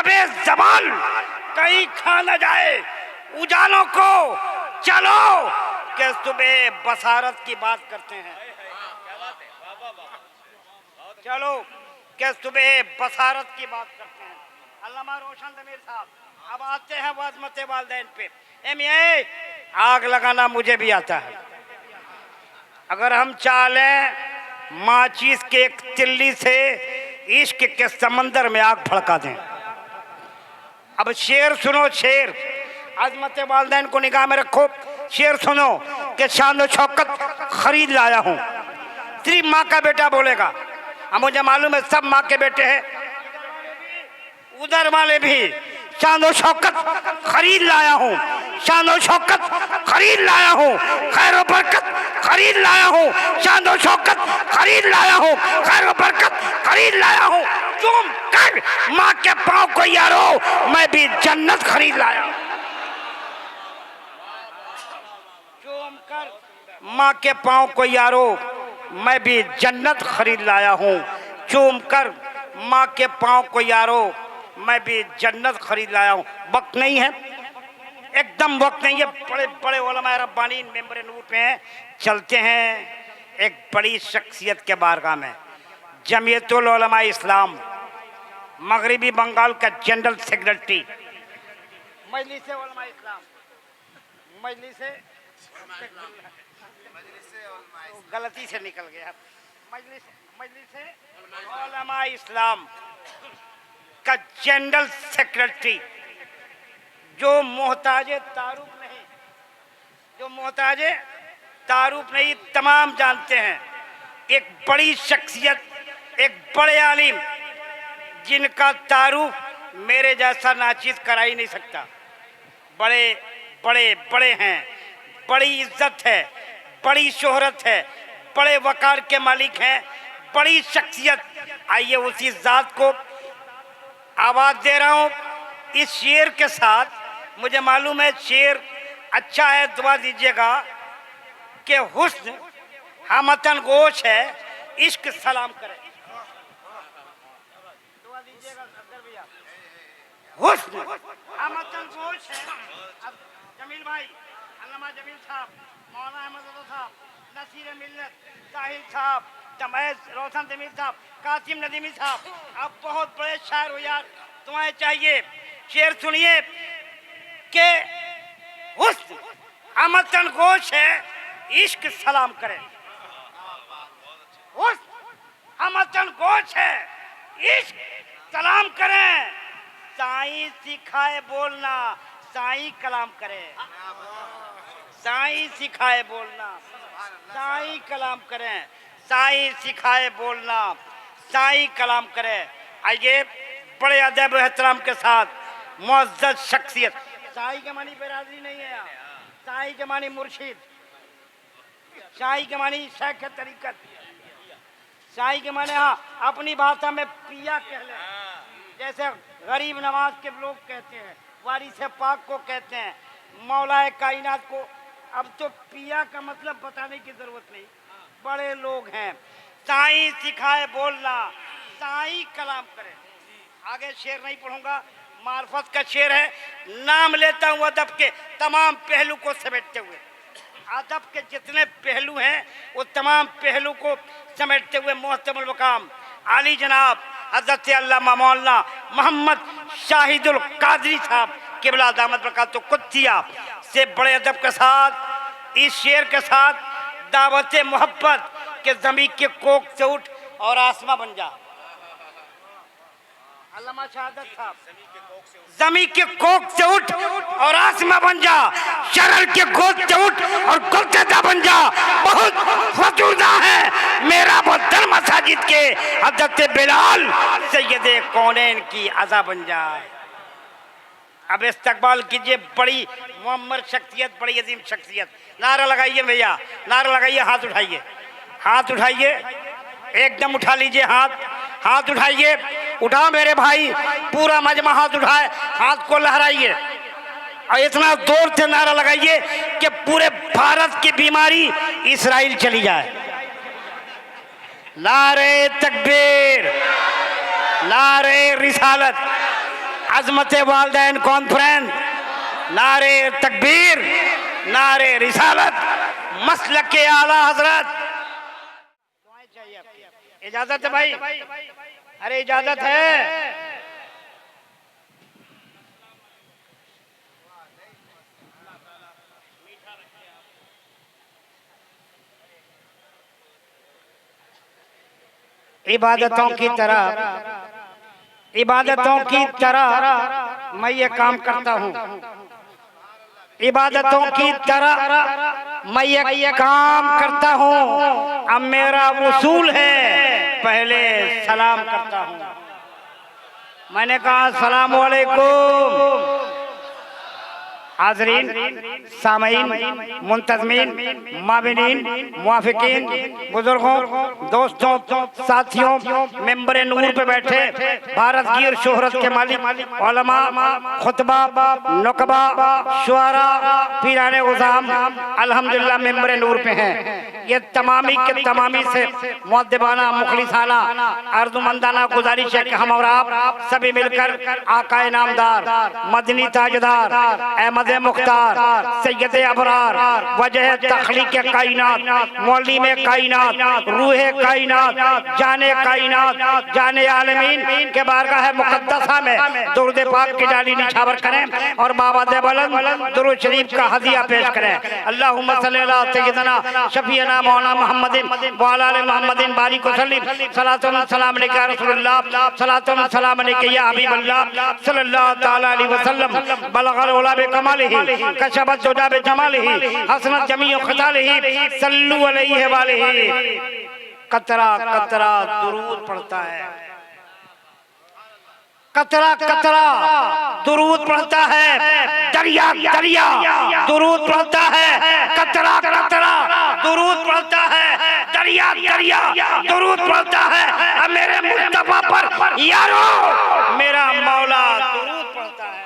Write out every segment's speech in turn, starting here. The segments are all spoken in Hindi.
शबे जवाल कहीं खा न जाए उजालों को। चलो कि सुबह बसारत की बात करते हैं, चलो कि सुबह बसारत की बात करते हैं। अल्लामा रोशन ज़मीर साहब, अब आते हैं वाज़मत वालिदैन पे। ये आग लगाना मुझे भी आता है। अगर हम चाहें माचिस के एक तिल्ली से इश्क के समंदर में आग भड़का दें। अब शेर सुनो, शेर अज़मत वालिदैन को निगाह में रखो। शेर सुनो कि शान और शौकत खरीद लाया हूँ। सिर्फ माँ का बेटा बोलेगा। अब मुझे मालूम है सब माँ के बेटे हैं, उधर वाले भी। शान और शौकत खरीद लाया हूँ, शान और शौकत खरीद लाया हूँ, खैर और बरकत खरीद लाया हूँ, शान और शौकत खरीद लाया हूँ, खैर और बरकत खरीद लाया हूँ। चूम कर माँ के पाँव को यारो मैं भी जन्नत खरीद लाया हूँ। चूम कर माँ के पाँव को यारो मैं भी जन्नत खरीद लाया हूँ। चूम कर माँ के पाँव को यारो मैं भी जन्नत खरीद लाया हूँ। वक्त नहीं है, एकदम वक्त नहीं है। बड़े बड़े उलमा रब्बानी मेंबर नूर पे हैं। चलते हैं एक बड़ी शख्सियत के बारगाह में। जमीयतुल उलमा इस्लाम मगरिबी बंगाल का जनरल सेक्रेटरी, मजलिस उलमा इस्लाम, मजलिस गलती से निकल गया, मजलिस उलमा इस्लाम का जनरल सेक्रेटरी, जो मोहताज तारुफ नहीं, जो मोहताज तारुफ नहीं, तमाम जानते हैं। एक बड़ी शख्सियत, एक बड़े आलिम जिनका तारुफ मेरे जैसा नाचीज करा ही नहीं सकता। बड़े बड़े बड़े हैं, बड़ी इज्जत है, बड़ी शोहरत है, बड़े वकार के मालिक हैं, बड़ी शख्सियत। आइए उसी जात को आवाज़ दे रहा हूँ इस शेर के साथ। मुझे मालूम है शेर अच्छा है, दुआ दीजिएगा कि हुस्न हमतन गोश है, इश्क सलाम करे। दुआ दीजिएगा सदर भैया। हुस्न हमतन गोश है। अब जमील भाई, अल्लामा जमील साहब, मौलाना अहमद साहब, नसीर मिल्लत साहिल साहब, तमैज रोशन ज़मीर साहब, कासिम नदीमी साहब, आप बहुत बड़े शायर हो यार, तुम्हें चाहिए। शेर सुनिए कि हुस्न हमतन गोश है, इश्क सलाम करे। हुस्न हमतन गोश है, इश्क सलाम करें। साईं सिखाए बोलना, साईं कलाम करे। साईं सिखाए बोलना, साईं कलाम करें। साईं सिखाए बोलना, साईं कलाम करें। आइए बड़े अदब और एहतराम के साथ मुअज़्ज़ज़ शख्सियत। साईं के मानी बेरादरी नहीं है यहाँ। साईं के मानी मुर्शिद, साईं के मानी शेख तरीकत, साईं के माने हाँ अपनी भाषा में पिया कह लें, जैसे गरीब नवाज के लोग कहते हैं, वारिस पाक को कहते हैं, मौलाए कायनात को। अब तो पिया का मतलब बताने की जरूरत नहीं, बड़े लोग हैं। साईं सिखाए बोलना, साईं कलाम करें। आगे शेर नहीं पढ़ूंगा, मार्फत का शेर है। नाम लेता हूँ अदब के तमाम पहलू को समेटते हुए। अदब के जितने पहलू हैं वो तमाम पहलू को समेटते हुए मोहतरम मकाम आली जनाब हज़रत अल्लामा मौलाना मोहम्मद शाहिदुल कादरी साहब क़िबला दामद बरकातुहू कुद्सिया से बड़े अदब के साथ इस शेर के साथ दावत मोहब्बत के ज़मीन के कोक से उठ और आसमां बन जा। अल्लामा शहादत साहब, ज़मीन के कोक से उठ और आसमां बन जा, शरर के गोद से उठ और गुलदस्ता बन जा। बहुत फजूदा है मेरा बदल मसाजिद के हज़रत बिलाल सैयदे कौनैन की अज़ा बन जाए। अब इस्तकबाल कीजिए बड़ी मुअम्मर शख्सियत, बड़ी अजीम शख्सियत। नारा लगाइए भैया, नारा लगाइए, हाथ उठाइए, हाथ उठाइए, एकदम उठा लीजिए हाथ, हाथ उठाइए, उठाओ मेरे भाई, पूरा मजमा हाथ उठाए, हाथ को लहराइए और इतना जोर से नारा लगाइए कि पूरे भारत की बीमारी इस्राइल चली जाए। नारे तकबीर, नारे रिसालत। अजमत वालदैन कॉन्फ्रेंस, नारे तकबीर, नारे रिसालत, मसलक के आला हजरत। इजाजत है भाई? अरे इजाजत है। इबादतों की तरह मैं ये काम करता हूँ। इबादतों की तरह मैं ये काम करता हूँ। अब मेरा वसूल है, पहले सलाम करता हूँ। मैंने कहा अस्सलाम वालेकुम। हाज़रीन, सामईन, मुंतज़मीन, माबिनीन, मुआफ़िकीन, बुजुर्गों, दोस्तों, साथियों, मेंबर नूर पे बैठे भारत की और शोहरत के मालिक उलमा, खुतबा, नुकबा, शुआरा, पीराने उज़ाम, अल्हम्दुलिल्लाह मेंबर नूर पे हैं। ये तमामी के तमामी से मुअद्दिबाना मुखलिसाना अर्जुमंदाना गुजारिश है कि हम और आप सभी मिलकर आकाए नामदार, मदनी ताजदार, अहमद मुख्तार, सैयद अबरार, वजह तख्लीक कायनात, मौली में कायनात, रूह कायनात, जाने कायनात, जाने आलमीन के बारगाह मुक़द्दसा में दुरूद पाक की डाली निछावर करें और बाबा दे बुलंद दुरूद शरीफ का हदिया पेश करें। अल्लाहुम्मा सल्ली अला सय्यिदना शफीअना मौलाना मुहम्मदिन व अला आलि मुहम्मदिन बारिक वसल्लिम। सलातो व सलाम अलैका या रसूलल्लाह, सलातो व सलाम अलैका या हबीबल्लाह सल्लल्लाहु तआला अलैहि वसल्लम। बलगल उला बिकमालिही कशबत दुजा बिजमालिही हसनत जमीउ खिसालिही सल्लु अलैहि वालिही। कतरा कतरा दुरूद पढ़ता है, कतरा कतरा दुरूद पढ़ता है, दरिया दरिया दुरूद पढ़ता है, कतरा कतरा दुरूद पढ़ता है, दरिया दरिया दुरूद पढ़ता है। अब मेरे मुस्तफा पर यारो मेरा मौला दुरूद पढ़ता है।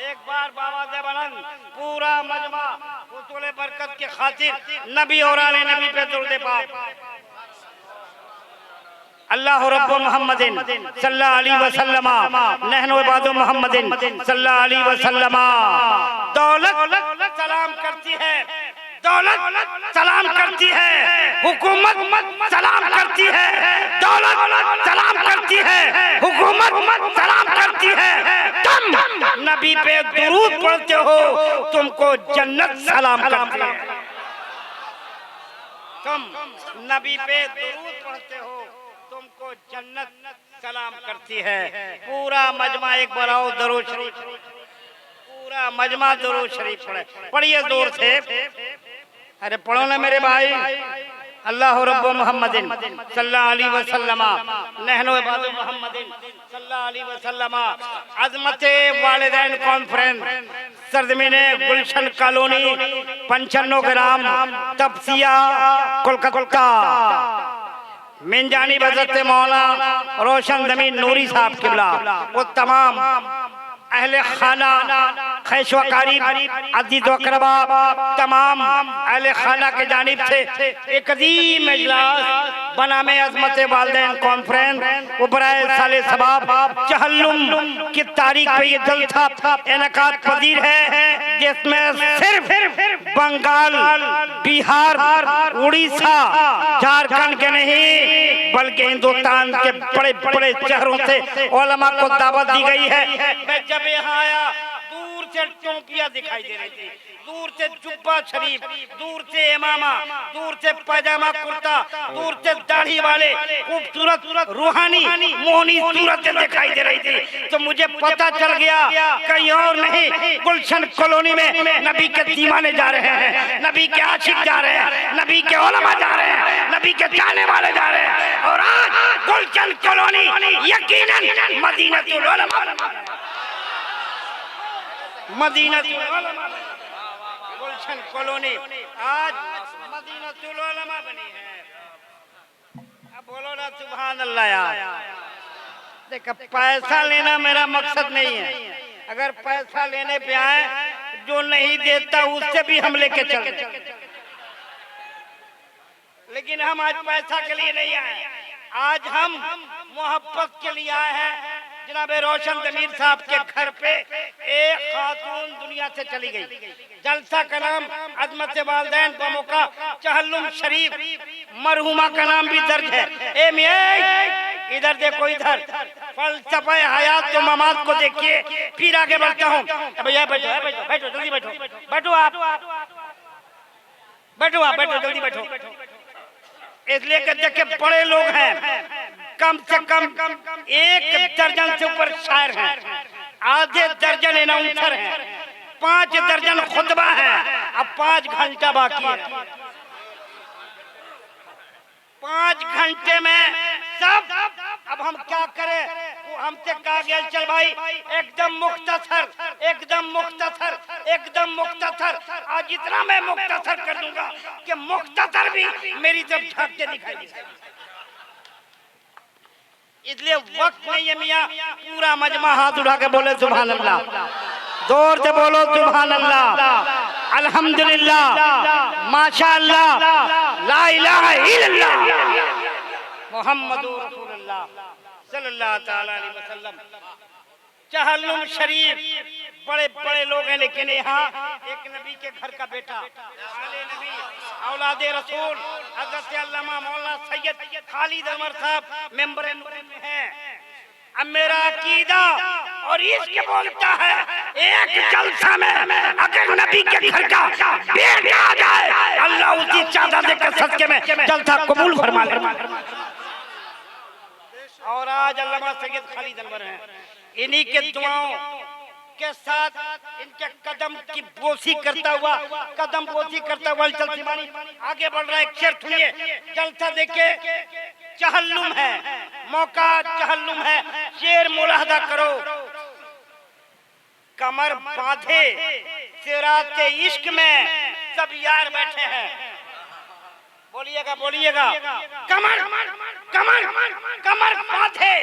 एक बार बाबा दे बुलंद पूरा मजमा हुसूल बरकत के खातिर नबी और आले नबी पे दुरूद पाक। अल्लाह रब्बु मुहम्मदिन सल्लल्लाहु अलैहि वसल्लम नहनु इबादु मुहम्मदिन सल्लल्लाहु अलैहि वसल्लम। दौलत सलाम करती है, दौलत सलाम करती है, हुकूमत सलाम करती है, दौलत सलाम करती है, हुकूमत सलाम करती है। तुम नबी पे दुरूद पढ़ते हो, तुमको जन्नत सलाम करती है। तुम नबी पे दुरूद पढ़ते हो, तुमको जन्नत सलाम करती है। पूरा मजमा एक बार आओ दरूद शरीफ, पूरा मजमा दरूद शरीफ पढ़े, पढ़िए जोर से। अरे पढ़ो ना मेरे भाई। अल्लाह रब्बु मुहम्मदिन सल्लल्लाहु अलैहि वसल्लम नहनु इबादु मुहम्मदिन सल्लल्लाहु अलैहि वसल्लम। अजमत वालिदैन कॉन्फ्रेंस, सरजमीने गुलशन कॉलोनी, 95 ग्राम, तपसिया, कोलकाता। मिन जानिब हज़रत मौला रोशन ज़मीन नूरी साहब किबला, वो तमाम अहले खाना खैश वकारी अजीज़ व अक़रबा, तमाम अहले खाना के जानिब से एक अज़ीम इजलास बना में अज़मत वालिदैन कॉन्फ्रेंस बराए साले सबाब चहल्लुम की तारीख पे ये जलसा इनकाद पजीर है, जिसमें सिर्फ बंगाल, बिहार, उड़ीसा, झारखंड के नहीं बल्कि हिंदुस्तान के बड़े बड़े शहरों से उलमा को दावत दी गई है। मैं जब यहाँ आया दूर से टोपियां दिखाई दे रही थी, दूर से जुब्बा शरीफ, दूर से इमामा, दूर से पैजामा कुर्ता, दूर से दाढ़ी वाले खूबसूरत रूहानी मोहनी सूरतें दिखाई दे रही थी। तो मुझे पता चल गया कहीं और नहीं, गुलशन कॉलोनी में नबी के दीवाने जा रहे हैं, नबी के आशिक जा रहे हैं, नबी के उलमा जा रहे हैं, नबी के जाने वाले जा रहे हैं। और आज गुलशन कॉलोनी यकीनन मदीनतुल उलमा, मदीनतुल उलमा, गुलशन कॉलोनी आज मदीनतुल उलमा बनी है। अब बोलो ना सुभान अल्लाह। यार देखो, पैसा लेना मेरा मकसद नहीं है। अगर पैसा लेने पे आए, जो नहीं देता उससे भी हम लेके चलते, लेकिन हम आज पैसा के लिए नहीं आए, आज हम मोहब्बत के लिए आए हैं, जनाब रोशन जमीर साहब के घर पे एक खातून दुनिया से चली गई। जलसा का नाम अजमत वालदैन का मौका चहल्लुम शरीफ, मरहुमा का नाम भी दर्ज है। ए मियां इधर देखो, इधर फलसफा हयात तो ममात को देखिए, फिर आगे बढ़ता हूँ। भैया बैठो, बैठो बैठो, जल्दी बैठो, बैठो आप, बैठो आप, बैठो जल्दी बैठो। इसलिए कि देखिए बड़े लोग हैं, कम से कम 1 दर्जन से ऊपर शायर हैं, आधे दर्जन अनाउंसर हैं, 5 दर्जन खुतबा है। अब 5 घंटा बाकी है। 5 घंटे में सब, अब हम क्या करें? हमसे कहा गया चल भाई एकदम मुख्तसर, एकदम मुख्तसर, एकदम मुख्तसर। आज इतना मैं मुख्तसर कर दूंगा कि मुख्तसर भी मेरी तरफ झांक के दिखाई देगा। इसलिए वक्त नहीं है मियां, पूरा मजमा हाथ उठा के बोले सुभान अल्लाह, जोर से बोलो सुभान अल्लाह, अल्हम्दुलिल्लाह, माशाअल्लाह, ला इलाहा इल्लल्लाह, मुहम्मदुर रसूलुल्लाह सल्लल्लाहु ताला अलैहि वसल्लम। चहल्लुम शरीफ बड़े बड़े लोग हैं, लेकिन यहाँ एक नबी के घर का बेटा, आले नबी, औलादे रसूल हज़रत अल्लामा मौलाना सैयद खालिद अमर साहब मेंबर नूर में हैं। अब मेरा अकीदा और इश्क बोलता है, एक जलसा में अगर नबी के घर का बेटा आ जाए, अल्लाह उसी चादर देकर सदके में जलसा कबूल फरमा ले। और आज अल्लामा सैयद खालिद अनवर हैं, इन्हीं के दुआओं के साथ इनके कदम की बोसी करता हुआ, कदम बोसी करता हुआ चलसिमानी आगे बढ़ रहा है। एक शेर सुनिए, जलसा देखे चहल्लुम है, मौका चहल्लुम है, शेर मुलाहदा करो। कमर बांधे सिराते इश्क में सब यार बैठे हैं। बोलिएगा, बोलिएगा, कमर कमर कमर बांधे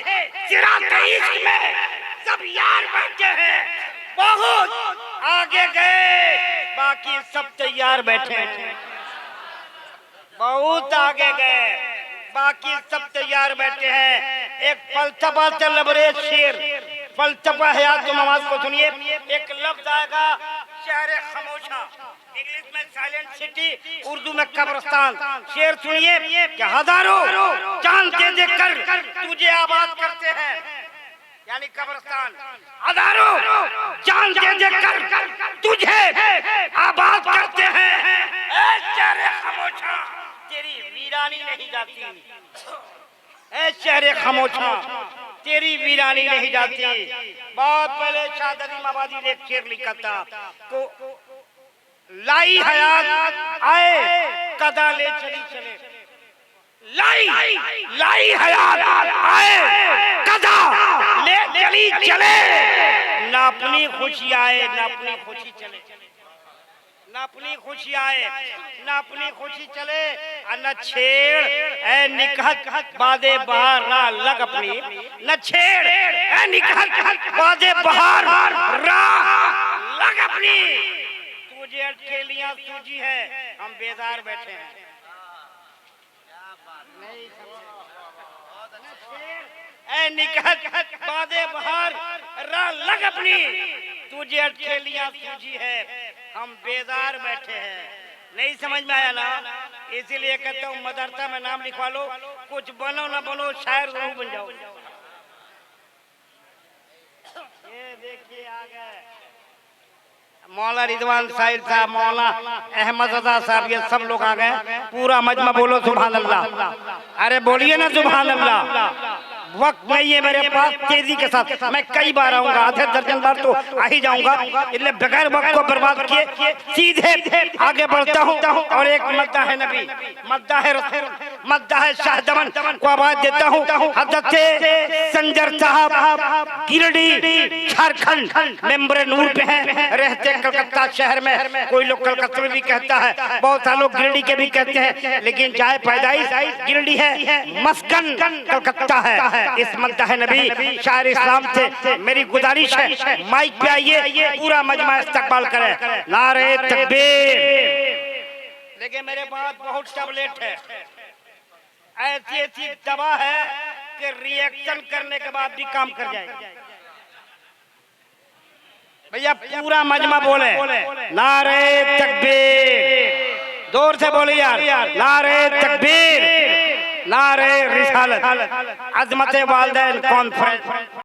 सिराते इश्क में सब यार बैठे हैं। बहुत आगे गए, बाकी सब तैयार बैठे हैं। बहुत आगे गए, बाकी सब तैयार बैठे हैं। एक फलसफा से लबरेज शेर, फलसफा हयात नमाज को सुनिए। एक लफ्ज आएगा शहर खामोशा, इंग्लिश में साइलेंट सिटी, उर्दू में कब्रिस्तान। शेर सुनिए कि हजारों जान दे दे कर तुझे आबाद करते हैं, यानी कब्रिस्तान। हजारों जान दे दे कर तुझे आबाद करते हैं, ऐ शहर खामोशा तेरी वीरानी नहीं जाती, ऐ शहर खामोशा तेरी वीरानी नहीं जाती। बहुत पहले शादी आबादी ने एक शेर लिखा था, तो लाई हयात आए कदा ले चली चले, लाई हयात आए कदा ले चली चले, ना अपनी खुशी आए ना अपनी खुशी चले, ना अपनी खुशी आए ना अपनी खुशी चले। न छेड़ ए निकहत बादे बहार रा लग अपनी, न छेड़ ए निकहत बादे बहार रा लग अपनी। तुझे अटकेलियां सूझी है, हम बेजार बैठे हैं। ए निकहत बादे बहार रा लग अपनी, तुझे अटकेलियां सूझी है, हम बेजार बैठे हैं। नहीं समझ में आया ना? इसीलिए कहता हूँ मदरसा में नाम लिखवा लो, कुछ बनो ना बनो शायर जरूर बन जाओ। ये देखिए आ गए मौला रिजवान साहिब साहब, मौला अहमद रजा साहब, ये सब लोग आ गए। पूरा मजमा बोलो सुभान अल्लाह। अरे बोलिए ना सुभान अल्लाह। वक्त नहीं है मेरे पास, तेजी के साथ मैं कई बार आऊंगा, आधे दर्जन बार तो आ ही जाऊंगा, इसलिए बगैर वक्त को बर्बाद किए सीधे आगे बढ़ता हूं। और एक मद्दा है नबी, मद्दा है रसूल, मद्दा है शाहदमन को आवाज देता हूं। हजरत संजर साहब गिरडी झारखंड मेंबर नूर पे हैं, रहते कलकत्ता शहर में। कोई लोग कलकत्ता में भी कहता है, बहुत सारे लोग गिरडी के भी कहते हैं, लेकिन चाहे पैदाइश गिरडी है, मस्कन कलकत्ता है। इस मद्दा है नबी शायर इस्लाम से मेरी गुजारिश है, माइक पे आइए, पूरा मजमा इस्तकबाल करे, नारे तकबीर। लेकिन मेरे पास बहुत टैबलेट है, ऐसी ऐसी दवा है के रिएक्शन करने के बाद भी काम कर जाएगा। भैया पूरा मजमा बोले नारे तकबीर, जोर से बोले यार, नारे तकबीर, नारे रिसालत, अजमत वालिदैन कॉन्फ्रेंस।